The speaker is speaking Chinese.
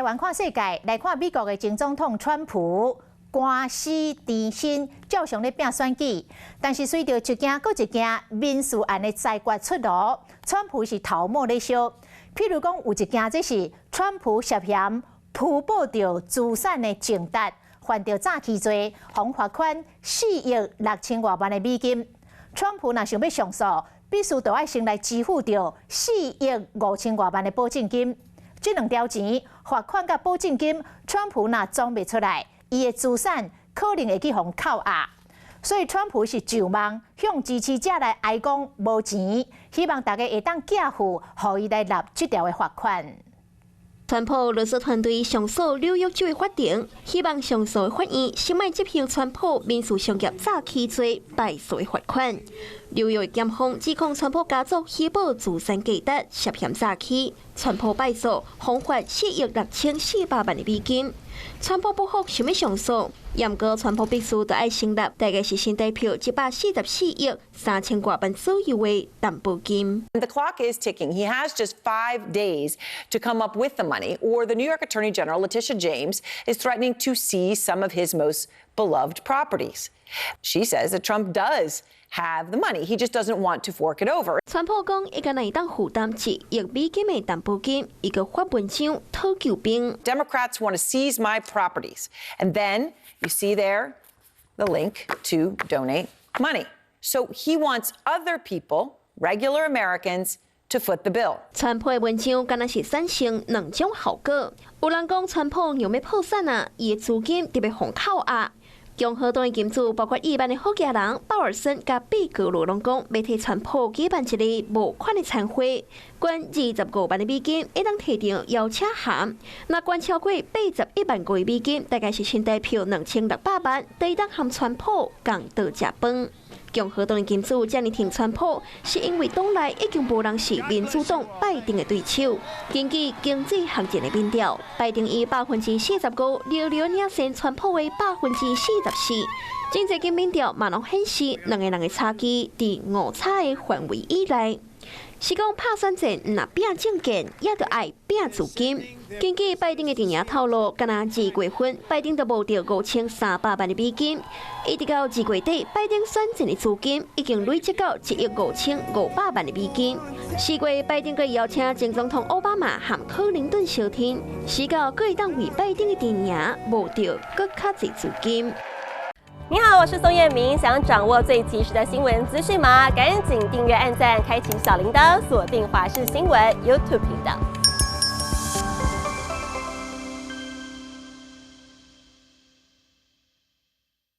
湾看世界，来看美国的前总统川普。 官司缠身，照常咧拼选举，但是随着一件搁一件民事案的裁决出炉，川普是头毛咧烧。譬如讲，有一件这是川普涉嫌铺报着资产的净值，犯着诈欺罪，罚款4亿6千多万的美金。川普若想要上诉，必须就要先来支付着4亿5千多万的保证金。这两条钱，罚款甲保证金，川普若装袂出来。 伊的资产可能会去互扣押，所以川普是就望向支持者来哀讲无钱，希望大家会当寄付，互伊来纳这条的罚款。川普律师团队上诉纽约州的法庭，希望上诉的法院先卖执行川普民事商业诈欺罪败诉的罚款。纽约检方指控川普家族虚报资产价值，涉嫌诈欺，川普败诉，罚款4亿6千4百万的美金。 川普不服想要上诉，严格川普必须就要成立大概是新台票144亿3千多万左右的担保金。The clock is ticking. He has just 5 days to come up with the money, or the New York Attorney General Letitia James is threatening to seize some of his most beloved properties. She says that Trump does have the money. He just doesn't want to fork it over. 川普讲，伊个会当负担1亿美金的担保金，伊个发文章讨救兵。Democrats want to seize my properties, and then you see there the link to donate money. So he wants other people, regular Americans, to foot the bill. 川普的文章敢若是产生2种效果。有人讲川普又要破产啊，伊的资金特别封扣押。 共和党的金主包括一般的好家人鲍尔森甲贝格罗拢讲，要替川普举办一个募款的餐会，捐25万的美金，会当摕到邀请函。若捐超过81万个美金，大概是新台票2600万，得当和川普共度食饭。 共和党的金主这样挺川普，是因为党内已经无人是民主党拜登的对手。根据经济学者的民调，拜登以45%遥遥领先川普的44%。经济嘅民调嘛拢显示，两个人的差距伫误差的范围以内。 是讲拍选战，若拼政见，也着爱拼资金。根据拜登的电影透露，敢若2月份，拜登就募到5300万的美金，一直到2月底，拜登选战的资金已经累积到1亿5500万的美金。4月，拜登佮邀请前总统奥巴马和克林顿相挺，是到佮会当为拜登的电影募到佮较侪资金。 你好，我是宋彦明。想掌握最及时的新闻资讯吗？赶紧订阅、按赞、开启小铃铛，锁定华视新闻 YouTube 频道。